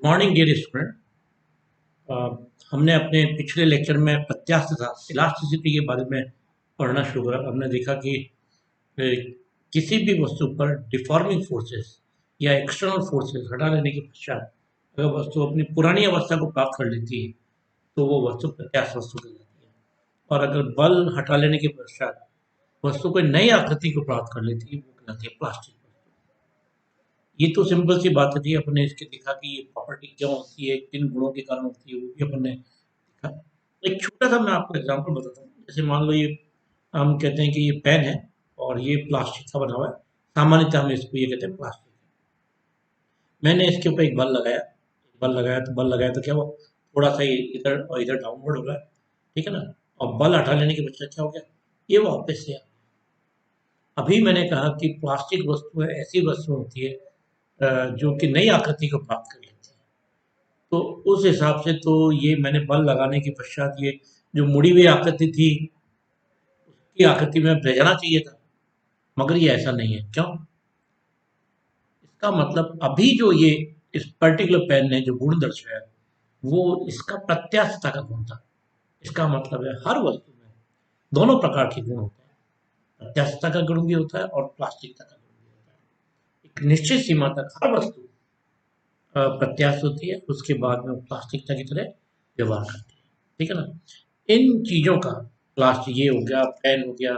Morning dear student. हमने अपने पिछले लेक्चर में प्रत्यास्थता इलास्टिसिटी के बारे में पढ़ना शुरू करा। हमने देखा कि अ, किसी भी वस्तु पर डिफॉर्मिंग फोर्सेस या एक्सटर्नल फोर्सेस हटा लेने के पश्चात अगर वस्तु अपनी पुरानी अवस्था को प्राप्त कर लेती है तो वो वस्तु प्रत्यास्थ वस्तु कहलाती है। और अगर बल हटा लेने के पश्चात वस्तु कोई नई आकृति को प्राप्त कर लेती है वो कहलाती है प्लास्टिक वस्तु। ये तो सिंपल सी बात थी, अपने इसके देखा कि ये प्रॉपर्टी क्यों होती है, किन गुणों के कारण होती है, वो भी अपने देखा। एक छोटा सा मैं आपको एग्जांपल बताता हूँ। जैसे मान लो ये हम कहते हैं कि ये पेन है और ये प्लास्टिक का बना हुआ है। सामान्यतः हम इसको ये कहते हैं प्लास्टिक। मैंने इसके ऊपर एक बल लगाया तो क्या हुआ, थोड़ा सा ये इधर और इधर डाउनवर्ड हो रहा है, ठीक है ना। और बल हटा लेने के पश्चात क्या हो गया, ये वापस से आ गया। अभी मैंने कहा कि प्लास्टिक वस्तु ऐसी वस्तु होती है जो कि नई आकृति को प्राप्त कर लेती है। तो उस हिसाब से तो ये मैंने बल लगाने के पश्चात ये जो मुड़ी हुई आकृति थी उसकी आकृति में रह जाना चाहिए था, मगर ये ऐसा नहीं है। क्यों? इसका मतलब अभी जो ये इस पर्टिकुलर पेन ने जो गुण दर्शाया वो इसका प्रत्यास्थता का गुण था। इसका मतलब है हर वस्तु में दोनों प्रकार के गुण होते हैं, प्रत्यास्थता का गुण भी होता है और प्लास्टिकता का गुण भी होता है। एक निश्चित सीमा तक हर वस्तु प्रत्यास्थ होती है, उसके बाद में वो प्लास्टिकता की तरह व्यवहार करती है, ठीक है ना। इन चीज़ों का प्लास्टिक ये हो गया, पेन हो गया,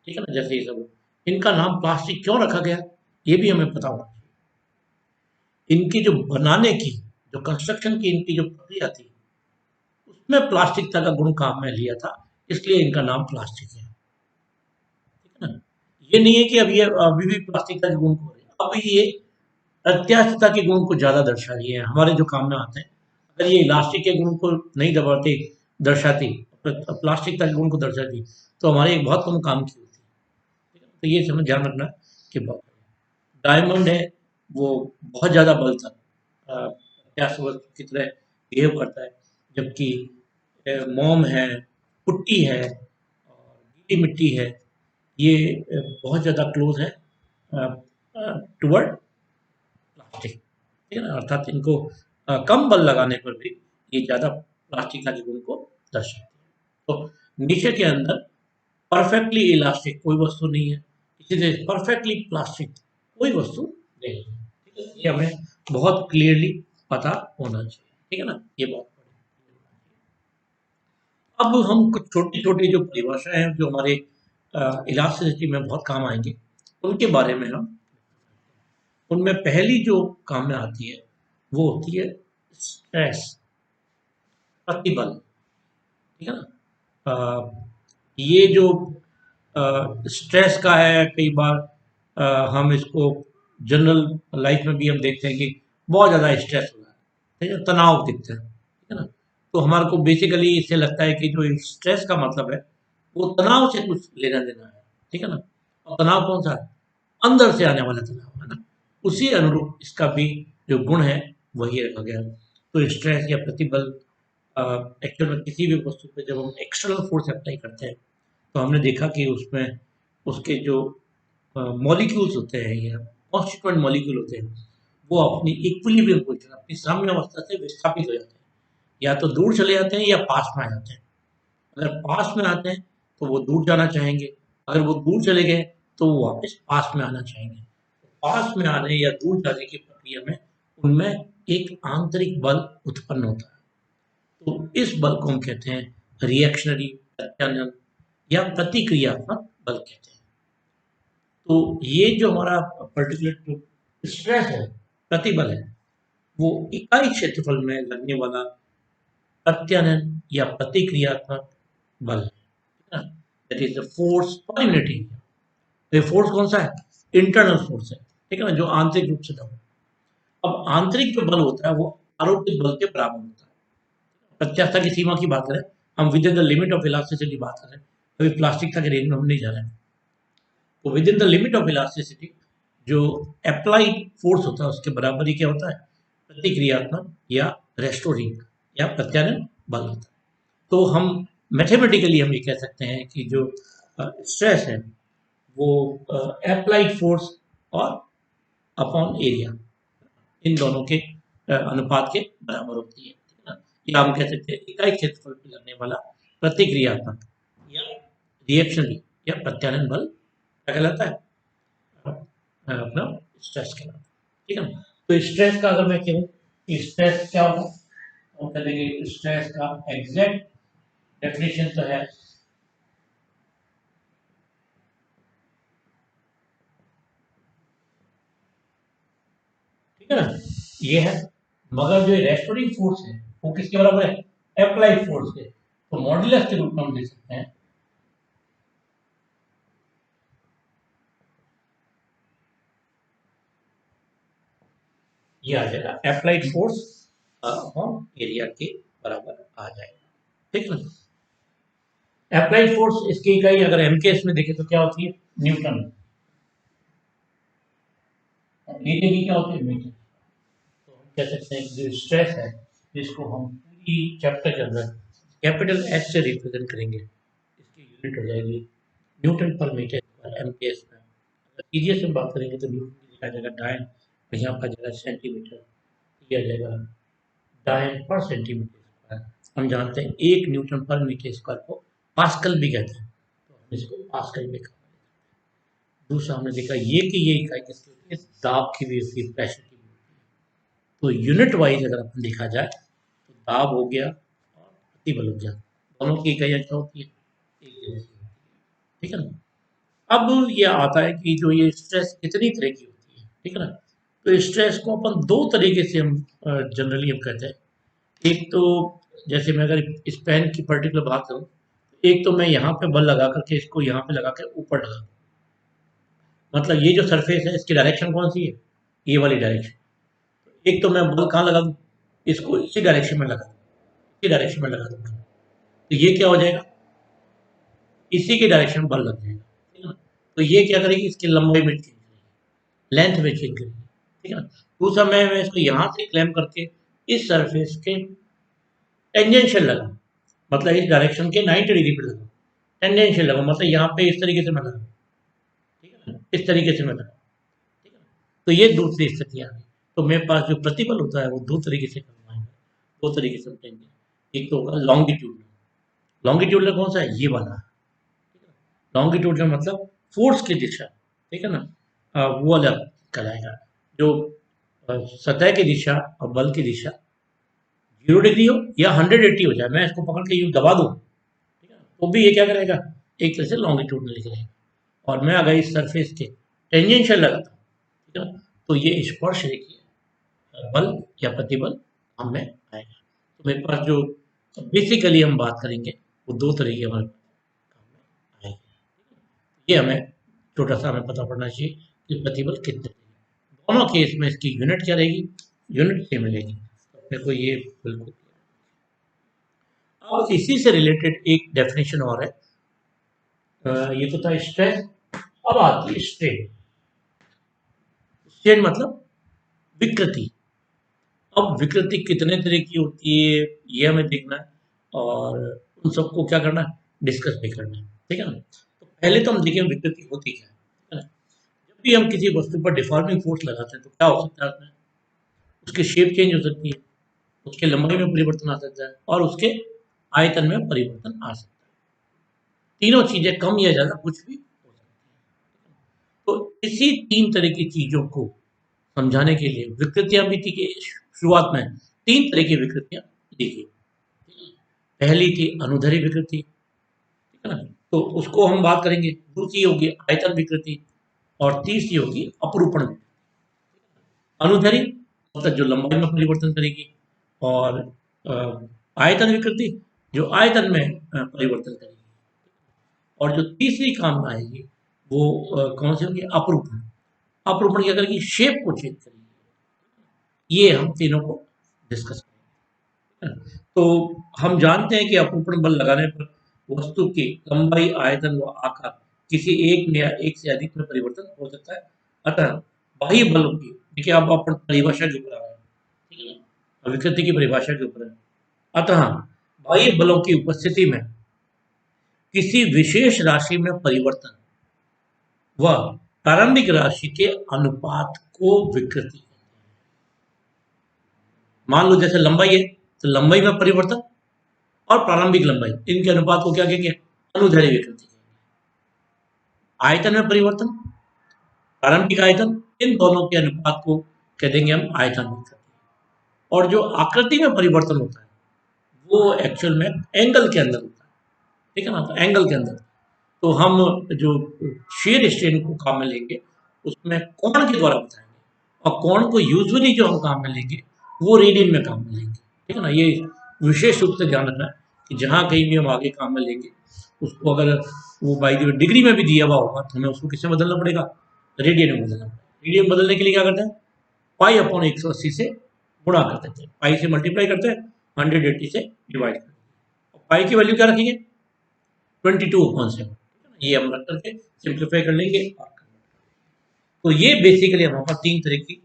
ठीक है ना, जैसे ये सब इनका नाम प्लास्टिक क्यों रखा गया ये भी हमें पता होना चाहिए। इनकी जो बनाने की जो कंस्ट्रक्शन की इनकी जो प्रक्रिया थी उसमें प्लास्टिकता का गुण काम में लिया था, इसलिए इनका नाम प्लास्टिक है, ठीक है ना। ये नहीं है कि अब ये अभी भी प्लास्टिकता के गुण को हो रहे हैं, अब ये प्रत्यास्थता के गुण को ज़्यादा दर्शा रही है, हमारे जो काम में आते हैं। अगर ये इलास्टिक के गुण को नहीं दबाते दर्शाती, प्लास्टिकता के गुण को दर्शाती तो हमारे एक बहुत कम काम की होती। तो ये समझ ध्यान रखना कि डायमंड है वो बहुत ज़्यादा बल तक प्रत्यास्थ वस्तु की तरह बिहेव करता है, जबकि मोम है, पुट्टी है और गीली मिट्टी है, ये बहुत ज़्यादा क्लोज है टुवर्ड प्लास्टिक, ठीक है ना। अर्थात इनको कम बल लगाने पर भी ये ज़्यादा प्लास्टिक का गुण को दर्शाते हैं। तो नेचर के अंदर परफेक्टली इलास्टिक कोई वस्तु नहीं है, इसी तरह परफेक्टली प्लास्टिक कोई वस्तु नहीं है, ठीक है। ये हमें बहुत क्लियरली पता होना चाहिए, ठीक है ना, ये बात। अब हम कुछ छोटी छोटी जो परिभाषाएं हैं जो हमारे इलास्टिसिटी में बहुत काम आएंगे उनके बारे में हम, उनमें पहली जो काम में आती है वो होती है स्ट्रेस, प्रतिबल, ठीक है ना। ये जो स्ट्रेस का है, कई बार हम इसको जनरल लाइफ में भी हम देखते हैं कि बहुत ज़्यादा स्ट्रेस हो रहा है, ठीक है, तनाव दिखता है, ठीक है ना। तो हमारे को बेसिकली इससे लगता है कि जो स्ट्रेस का मतलब है वो तनाव से कुछ लेना देना है, ठीक है ना। और तनाव कौन सा है? अंदर से आने वाला तनाव है ना। उसी अनुरूप इसका भी जो गुण है वही रखा गया है। तो स्ट्रेस या प्रतिबल एक्चुअल में किसी भी वस्तु पे जब हम एक्सटर्नल फोर्स अप्लाई करते हैं तो हमने देखा कि उसमें उसके जो मॉलिक्यूल्स होते हैं या कॉन्स्टिट्यूएंट मॉलिक्यूल होते हैं वो अपनी इक्विलिब्रियम पोजीशन, अपनी साम्य अवस्था से विस्थापित हो जाते हैं, या तो दूर चले जाते हैं या पास में आ जाते हैं। अगर पास में आते हैं तो वो दूर जाना चाहेंगे, अगर वो दूर चले गए तो वो वापस पास में आना चाहेंगे। पास में आने या दूर जाने की प्रक्रिया में उनमें एक आंतरिक बल उत्पन्न होता है। तो इस बल को हम कहते हैं रिएक्शनरी, प्रत्यानयन या प्रतिक्रियात्मक बल कहते हैं। तो ये जो हमारा पर्टिकुलर स्ट्रेस है, प्रतिबल है, वो इकाई क्षेत्रफल में लगने वाला प्रत्यानयन या प्रतिक्रियात्मक बल है, that is the force per unit area. तो ये फोर्स कौन सा है? इंटरनल फोर्स है, ठीक है ना, जो आंतरिक रूप से दबाव। अब आंतरिक जो बल होता है वो आरोपित बल के बराबर होता है। प्रत्यास्थता की सीमा की बात करें, हम with in the limit of elasticity बात कर रहे हैं, अभी प्लास्टिकता के रेंज में हम नहीं जा रहे हैं। तो with in the limit of elasticity जो अप्लाइड फोर्स होता है उसके बराबर ही क्या होता है? प्रतिक्रियात्मक या रेस्टोरिंग या प्रत्यानयन बल होता है। तो हम मैथमेटिकली हम ये कह सकते हैं कि जो स्ट्रेस है वो अप्लाइड फोर्स और अपॉन एरिया, इन दोनों के अनुपात के बराबर होती है, ठीक है ना। या हम कह सकते हैं इकाई क्षेत्रफल पे लगने वाला प्रतिक्रियात्मक या रिएक्शनरी या प्रत्यानयन बल क्या कहलाता है, अपना स्ट्रेस कहलाता है, ठीक है ना। तो स्ट्रेस का अगर मैं कहूँ कि स्ट्रेस क्या होगा, हम कहेंगे स्ट्रेस का एग्जैक्ट डेफिनेशन तो है ठीक है ना, ये है। मगर जो रेस्टोरिंग फोर्स है वो किसके बराबर है, अप्लाइड फोर्स के। तो मॉड्यूलस के रूप में हम लिख सकते हैं, ये आ जाएगा अप्लाइड फोर्स ऑन एरिया के बराबर आ जाएगा, ठीक है ना। अप्लाइड फोर्स इसकी इकाई अगर एमकेएस में देखें तो क्या होती है, न्यूटन, और एरिया की क्या होती है, मीटर। तो हम कह सकते हैं कि जो स्ट्रेस है जिसको हम पूरी चैप्टर के अंदर कैपिटल एच से रिप्रेजेंट करेंगे, इसकी यूनिट हो जाएगी न्यूटन पर मीटर एमकेएस में। अगर सीरियस में बात करेंगे तो न्यूटन की जगह आ जाएगा डायन, और यहाँ पर आ जाएगा सेंटीमीटर, ये आ जाएगा डायन पर सेंटीमीटर स्क्वायर। हम जानते हैं 1 न्यूटन पर मीटर स्क्वायर को पास्कल भी कहते हैं, तो हम इसको पास्कल में कहा। दूसरा हमने देखा ये कि ये इकाई किसकी होती है, दाब की भी होती है, प्रेशर की भी होती है। तो यूनिट वाइज अगर अपन देखा जाए तो दाब हो गया और प्रतिबल हो गया, दोनों की इकाइयाँ क्या होती है, एक जैसी होती है, ठीक है ना। अब ये आता है कि जो ये स्ट्रेस कितनी तरह की होती है, ठीक है ना। तो स्ट्रेस को अपन दो तरीके से हम जनरली हम कहते हैं। एक तो जैसे मैं अगर इस पेन की पर्टिकुलर बात करूँ, एक तो मैं यहाँ पे बल लगा करके इसको यहाँ पे लगा के ऊपर लगा दूं। मतलब ये जो सरफेस है इसकी डायरेक्शन कौन सी है, ये वाली डायरेक्शन। एक तो मैं बल कहाँ लगा दूं, इसको इसी डायरेक्शन में लगा दूं, इसी डायरेक्शन में लगा दूंगा, तो ये क्या हो जाएगा, इसी की डायरेक्शन में बल लग जाएगा, ठीक है ना। तो ये क्या करेगी, इसकी लंबाई में चेंज करेगी, लेंथ में चेंज करेगी, ठीक है ना। दूसरा मैं इसको यहाँ से क्लेम करके इस सरफेस के टेंजेंशियल लगा, मतलब इस डायरेक्शन के 90 डिग्री पे लगा, टेंजेंशियल लगा मतलब यहाँ पे इस तरीके से मैं लगा, ठीक है ना, इस तरीके से मैं लगा, ठीक है ना। तो ये दूसरी स्थिति आ गई। तो मेरे पास जो प्रतिबल होता है वो दो तरीके से करवाएंगे, दो तरीके से समझेंगे। एक तो होगा लॉन्गिट्यूडनल, लॉन्गिट्यूडनल कौन सा है, ये वाला, लॉन्गिट्यूडनल मतलब फोर्स की दिशा, ठीक है ना। वो वाला कहलाएगा जो सतह की दिशा और बल की दिशा 0 डिग्री हो या 180 हो जाए, मैं इसको पकड़ के यूं दबा दूं, ठीक है ना, तो भी ये क्या करेगा, एक तरह से लॉन्गिट्यूडनल लिख रहेगा। और मैं अगर इस सरफेस के टेंजेंशियल लगाता हूँ, ठीक है ना, तो ये स्पर्श रेखीय बल या प्रतिबल हम में आएगा। तो मेरे पास जो बेसिकली हम बात करेंगे वो दो तरीके हमारे काम में आएंगे, ये हमें छोटा सा हमें पता पड़ना चाहिए कि प्रतिबल कितने रहेंगे। दोनों केस में इसकी यूनिट क्या रहेगी, यूनिट सेम रहेगी, तो अपने को ये बिल्कुल। अब इसी से रिलेटेड एक डेफिनेशन और है, ये तो था स्ट्रेस, अब आती है स्ट्रेन। स्ट्रेन मतलब विकृति। अब विकृति कितने तरह की होती है ये हमें देखना है, और उन सबको क्या करना है, डिस्कस भी करना है, ठीक है ना। तो पहले तो हम देखें विकृति होती क्या है, ठीक है ना। जब भी हम किसी वस्तु पर डिफॉर्मिंग फोर्स लगाते हैं तो क्या हो सकता है उसमें, उसकी शेप चेंज हो सकती है, उसके लंबाई में परिवर्तन आ सकता है, और उसके आयतन में परिवर्तन आ सकता है। तीनों चीजें कम या ज्यादा कुछ भी हो सकती है। तो इसी तीन तरह की चीजों को समझाने के लिए विकृतियां भी थी कि शुरुआत में तीन तरह की विकृतियां देखी। पहली थी अनुधरी विकृति, ठीक है ना, तो उसको हम बात करेंगे। दूसरी होगी आयतन विकृति, और तीसरी होगी अपरूपण विकृति। अनुधरी मतलब जो लंबाई में परिवर्तन करेगी, और आयतन विकृति जो आयतन में परिवर्तन करेगी, और जो तीसरी काम में आएगी वो कौन सी होगी, अपरूपण। अपरूपण क्या करेगी, शेप को चेंज करेगी। ये हम तीनों को डिस्कस करेंगे। तो हम जानते हैं कि अपरूपण बल लगाने पर वस्तु की लंबाई, आयतन व आकार किसी एक में या एक से अधिक में परिवर्तन हो सकता है। अतः बाह्य बलों की, देखिए अब अपन परिभाषा के ऊपर आ रहे हैं, ठीक है ना, विकृति की परिभाषा के ऊपर है। अतः बाह्य बलों की उपस्थिति में किसी विशेष राशि में परिवर्तन व प्रारंभिक राशि के अनुपात को विकृति कहते हैं। मान लो जैसे लंबाई है, तो लंबाई में परिवर्तन और प्रारंभिक लंबाई, इनके अनुपात को क्या कहेंगे? अनुदैर्ध्य विकृति। आयतन में परिवर्तन, प्रारंभिक आयतन, इन दोनों के अनुपात को कह देंगे हम आयतन विकृति। और जो आकृति में परिवर्तन होता है वो एक्चुअल में एंगल के अंदर होता है, ठीक है ना? तो एंगल के अंदर तो हम जो शेयर स्ट्रेन को काम में लेंगे उसमें कोण के द्वारा बताएंगे, और कोण को यूजुअली जो हम काम में लेंगे वो रेडियन में काम में लेंगे, ठीक है ना? ये विशेष रूप से ध्यान रखना है कि जहाँ कहीं भी हम आगे काम में लेंगे उसको अगर वो बाई द वे डिग्री में भी दिया हुआ होगा तो हमें उसको किससे बदलना पड़ेगा? रेडियन में बदलना पड़ेगा। रेडियन बदलने के लिए क्या करते हैं? पाई अपॉन 180 से गुणा कर देते हैं, पाई से मल्टीप्लाई करते हैं, 180 से डिवाइड करते हैं। पाई की वैल्यू क्या रखेंगे? 22/7। ये हम रख करके सिंप्लीफाई कर लेंगे। तो ये बेसिकली हमारे पास तीन तरह की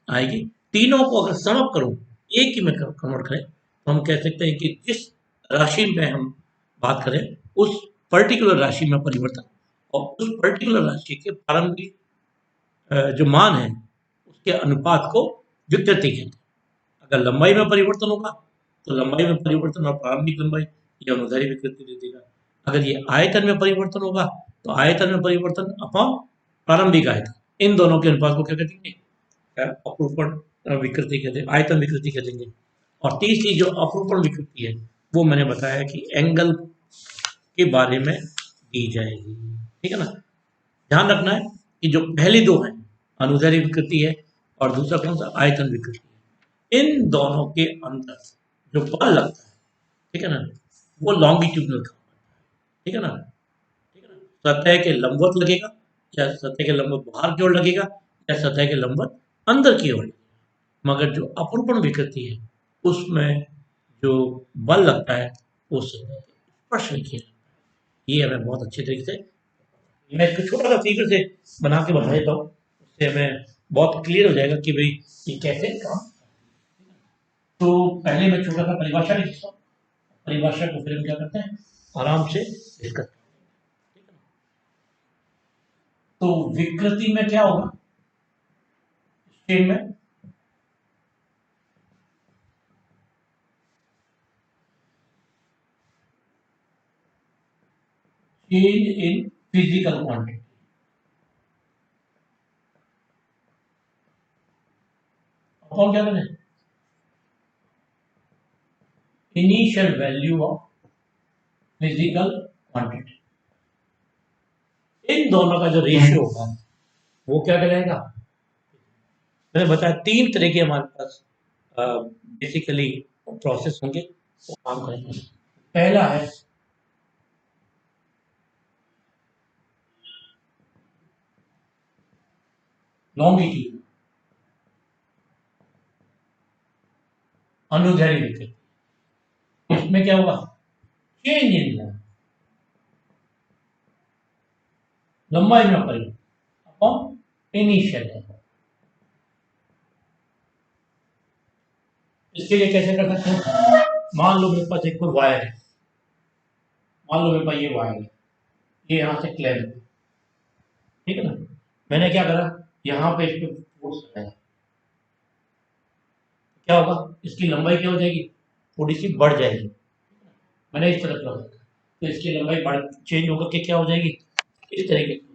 आएगी। तीनों को अगर सम अप करूं, एक ही में कन्वर्ट करें तो हम कह सकते हैं कि जिस राशि में हम बात करें उस पर्टिकुलर राशि में परिवर्तन और उस पर्टिकुलर राशि के प्रारंभिक जो मान है उसके अनुपात को विकृति कहते हैं। अगर लंबाई में परिवर्तन होगा तो लंबाई में परिवर्तन और प्रारंभिक लंबाई ये अनुदैर्ध्य विकृति दे देगा। अगर ये आयतन में परिवर्तन होगा तो आयतन में परिवर्तन अपॉन प्रारंभिक आयतन, इन दोनों के अनुपात को क्या कहते हैं? अपरूपण विकृति कहते हैं, आयतन विकृति कह देंगे। और तीसरी जो अपरूपण विकृति है वो मैंने बताया कि एंगल के बारे में दी जाएगी, ठीक है ना? ध्यान रखना है कि जो पहली दो हैं अनुदैर्ध्य विकृति है और दूसरा कौन सा? आयतन विकृति है। इन दोनों के अंदर जो बल लगता है, ठीक है ना, वो लॉन्गिट्यूडनल का, ठीक है ना? ठीक है ना? सतह के लंबवत लगेगा या सतह के लंबवत बाहर की ओर लगेगा या सतह के लंबवत अंदर की ओर लगेगा। मगर जो अपरूपण विकृति है उसमें जो बल लगता है वो सतह के स्पर्श रेखीय लगता है। ये हमें बहुत अच्छे तरीके से, मैं इसको छोटा सा फिगर से बना के बता देता हूँ, उससे हमें बहुत क्लियर हो जाएगा कि भाई ये कैसे काम। तो पहले मैं छोटा सा परिभाषा लिखता हूँ, परिभाषा को फिर हम क्या करते हैं आराम से डिस्कस करते हैं। तो विकृति में क्या होगा? स्ट्रेन में चेंज इन फिजिकल क्वांटिटी, कौन क्या करें? Initial value of physical quantity. इन दोनों का जो रेशियो होगा वो क्या कहलाएगा? मैंने बताया तीन तरह के हमारे पास बेसिकली प्रोसेस होंगे, वो काम करेंगे। पहला है लॉन्गिट्यूड, अनुदैर्ध्य विकृति। इसमें क्या होगा? चेंज इन लेंथ, लंबाई में परिवर्तन अपॉन इनिशियल लेंथ। इसके लिए कैसे कर सकते हैं? मान लो मेरे पास एक कोई वायर है, मान लो मेरे पास ये वायर है, ये यहां से क्लैंप है, ठीक है ना? मैंने क्या करा, यहाँ पे इस पे फोर्स लगाया, क्या होगा? इसकी लंबाई क्या हो जाएगी? थोड़ी सी बढ़ जाएगी। मैंने इस तरफ लगा तो इसकी लंबाई बढ़ चेंज होकर के क्या हो जाएगी? इस तरीके से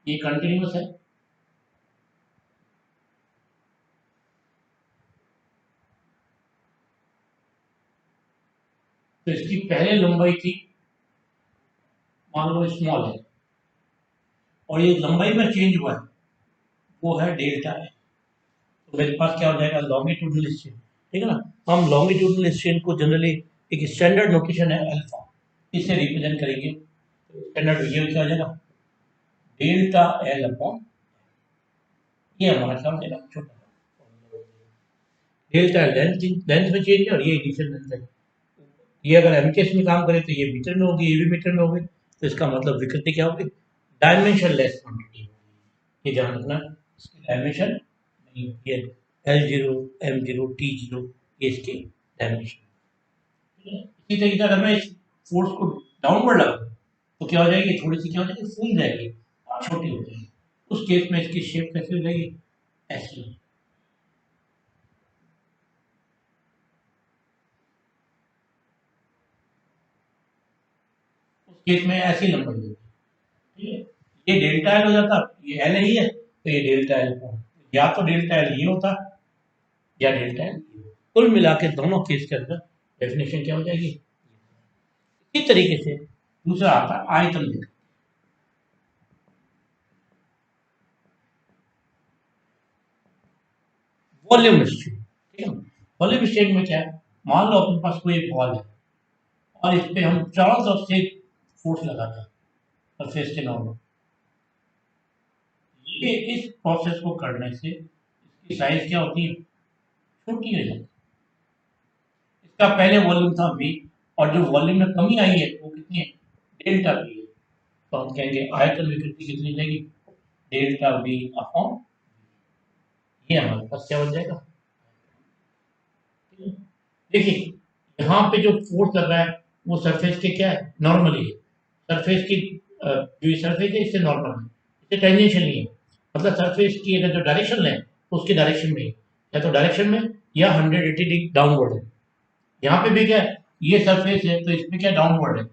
ये कंटिन्यूस है, तो इसकी पहले लंबाई थी मान लो स्मॉल है और ये लंबाई में चेंज हुआ है वो है डेल्टा है। तो मेरे पास क्या हो जाएगा? लॉन्गिट्यूडनल स्ट्रेन, ठीक है ना? हम लॉन्गिट्यूडनल स्ट्रेन को जनरली एक स्टैंडर्ड नोटेशन है अल्फा, इससे रिप्रेजेंट करेंगे। स्टैंडर्ड ये क्या हो जाएगा? डेल्टा एल अपॉन, ये हमारा क्या हो जाएगा? छोटा डेल्टा लेंथ, लेंथ में चेंज है और ये इनिशियल लेंथ है। ये अगर एमकेएस में काम करे तो ये मीटर में होगी, ये भी मीटर में होगी, तो इसका मतलब विकृति क्या होगी? डायमेंशन लेस क्वांटिटी होगी। ये ध्यान रखना, इसकी डायमेंशन नहीं होती है, L0 M0 T0 ये इसकी डायमेंशन। इसी तरीके से अगर मैं इस फोर्स को डाउनवर्ड लगाऊं तो क्या हो जाएगी? थोड़ी सी क्या हो जाएगी? फूल जाएगी और छोटी हो जाएगी। उस केस में इसकी शेप कैसी हो जाएगी, ऐसी। उस केस में ऐसी लंबाई होगी, ठीक है। ये डेल्टा एल हो जाता, ये एल ही है तो ये डेल्टा एल, या तो डेल्टा एल ये होता या डेल्टा एल ये होता। कुल मिला के दोनों केस के अंदर डेफिनेशन क्या हो जाएगी। इसी तरीके से दूसरा आता है आयतन विकृति। वॉल्यूम स्ट्रेन, ठीक है। वॉल्यूम स्ट्रेन में क्या है, मान लो अपने पास कोई एक बॉल है और इस पे हम चारों तरफ से फोर्स लगाते हैं सरफेस के नॉर्मल, ये इस प्रोसेस को करने से इसकी साइज क्या होती है, छोटी हो जाती है। इसका पहले वॉल्यूम था v, और जो वॉल्यूम में कमी आई है वो कितनी है, डेल्टा v है। तो हम कहेंगे आयतन विकृति कितनी जाएगी, डेल्टा v अपॉन, ये हमारे पास क्या बन जाएगा। देखिए यहाँ पे जो फोर्स लग रहा है वो सरफेस के क्या है, नॉर्मली है। सरफेस की जो ये सरफेस है इससे नॉर्मल है, इससे टेंजेंशियल नहीं है। मतलब सरफेस की अगर जो डायरेक्शन है तो उसकी डायरेक्शन में है, या तो डायरेक्शन में या 180 डिग्री डाउनवर्ड है। यहाँ पे भी क्या है, ये सरफेस है तो इसमें क्या डाउनवर्ड है।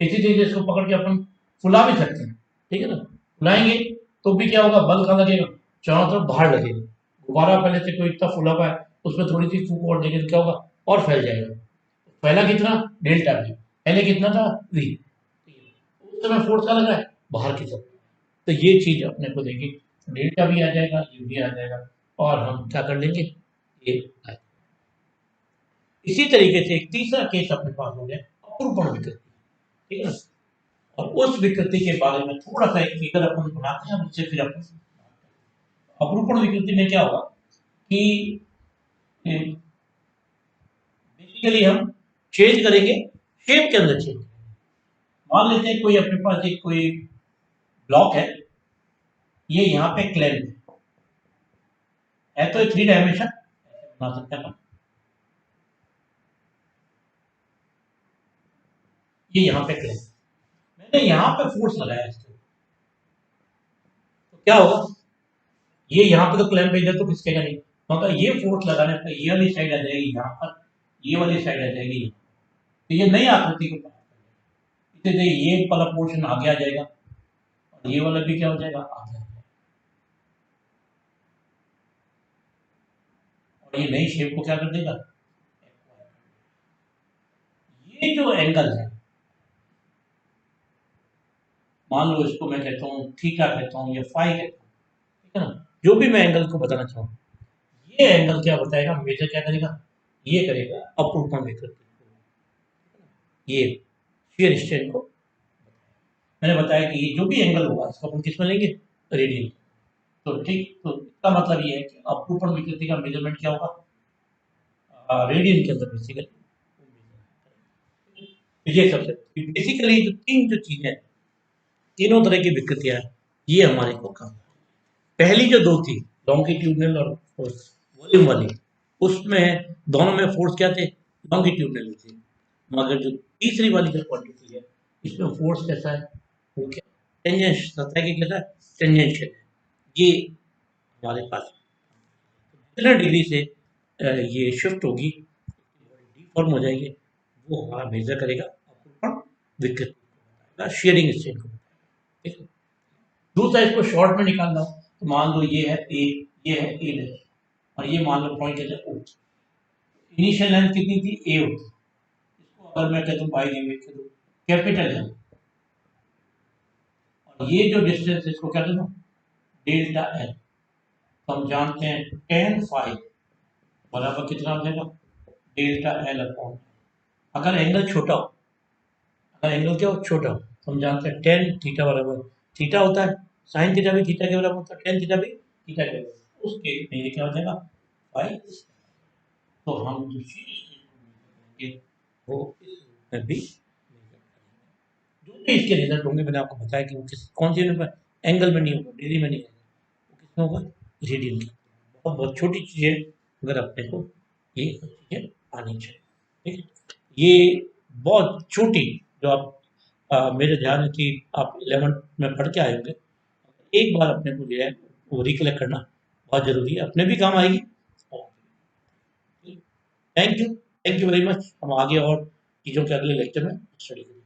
इसी तरीके से इसको पकड़ के अपन फुला भी सकते हैं, ठीक है ना। फुलाएंगे तो भी क्या होगा, बल कहाँ लगेगा, चारों तरफ बाहर लगेगा। गुब्बारा पहले से कोई इतना फुला हुआ है, उसमें थोड़ी सी फूक और देंगे तो क्या होगा, और फैल जाएगा। पहला कितना, डेल्टा वी, पहले कितना था वी, उस समय फोर्स का लगा है बाहर की तरफ। तो ये चीज अपने को देगी, डेल्टा भी आ जाएगा, ये भी आ जाएगा, और हम क्या कर लेंगे, ये आ। इसी तरीके से एक तीसरा केस अपने पास हो गया, अपरूपण विकृति, ठीक है ना। और उस विकृति के बारे में थोड़ा सा एक फिगर अपन बनाते हैं, उससे फिर अपन अपरूपण विकृति में क्या होगा कि बेसिकली हम चेंज करेंगे शेप के अंदर चेंज। मान लेते हैं कोई अपने पास एक कोई ब्लॉक है, ये यहाँ पे क्लैम्प है तो 3 डायमेंशन बना सकते हैं अपन। ये यहाँ पे क्लैम्प, मैंने यहाँ पे फोर्स लगाया इसके, तो क्या होगा, ये यहाँ पे तो क्लैम्प इधर तो खिसकेगा नहीं, मगर ये फोर्स लगाने पर ये वाली साइड आ जाएगी यहाँ पर, ये वाली साइड आ जाएगी यहाँ। तो ये नई आकृति को प्राप्त करेगा। इससे ये वाला पोर्शन आगे आ जाएगा और ये वाला भी क्या हो जाएगा, आगे आ जाएगा। और ये नई शेप को क्या कर देगा, ये जो एंगल है, मान लो इसको मैं कहता हूँ थीटा कहता हूँ या फाई कहता हूँ, ठीक है ना। जो भी मैं एंगल को बताना चाहूँ, ये एंगल क्या बताएगा, मेजर क्या करेगा, ये करेगा अपरूपण विकृति, ये शियर स्ट्रेन को। मैंने बताया कि ये जो भी एंगल होगा इसको अपन किस में लेंगे, रेडियन। तो ठीक, तो इसका मतलब ये है कि अपरूपण विकृति का मेजरमेंट क्या होगा, रेडियन के अंदर बेसिकली। ये सबसे बेसिकली जो तीन जो चीजें हैं, तीनों तरह की विकृतियां हैं, ये हमारे को काम। पहली जो दो थी, लॉन्गिट्यूडनल और वॉल्यूम वाली, उसमें दोनों में फोर्स क्या थे, लॉन्गिट्यूडनल थे। मगर जो तीसरी वाली जो क्वांटिटी है, इसमें फोर्स कैसा है, वो क्या, टेंजेंशियल, सतह के कैसा है, टेंजेंशियल है। ये हमारे पास कितना डिग्री से ये शिफ्ट होगी, डिफॉर्म हो जाएगी, वो हमारा मेजर करेगा अपरूपण विकृति, शेयरिंग स्ट्रेन को, ठीक है। दूसरा इसको शॉर्ट में निकालना हो तो मान लो ये है ए, ये है ए डैश, और ये मान लो पॉइंट कहते हैं ओ। इनिशियल लेंथ कितनी थी, ए होती, इसको अगर मैं कहता हूँ बाई लिमिट के, कैपिटल है, और ये जो डिस्टेंस है इसको क्या कहते हैं, डेल्टा एल। तो हम जानते हैं टेन फाइव बराबर कितना हो जाएगा, डेल्टा एल अपॉन। अगर एंगल छोटा हो, अगर एंगल क्या हो, छोटा हो, तो हम जानते हैं टेन थीटा बराबर, थीटा होता है साइन थीटा भी थीटा के बराबर होता है, टेन थीटा भी थीटा के बराबर, उस केस में ये क्या हो जाएगा, फाइव। तो हम जो चीज वो इस रूप में भी जो भी इसके रिजल्ट होंगे, मैंने आपको बताया कि वो किस कौन सी में एंगल में नहीं होगा, डिग्री में नहीं होगा, वो किसमें होगा, रेडियन की। बहुत बहुत छोटी चीजें, अगर अपने को ये सब चीजें आनी चाहिए, ठीक है। ये बहुत छोटी जो आप मेरे ध्यान है कि आप 11th में पढ़ के आए होंगे, एक बार अपने को जो है वो रिकलेक्ट करना बहुत ज़रूरी है, अपने भी काम आएगी। और थैंक यू वेरी मच। हम आगे और चीज़ों के अगले लेक्चर में स्टडी करेंगे।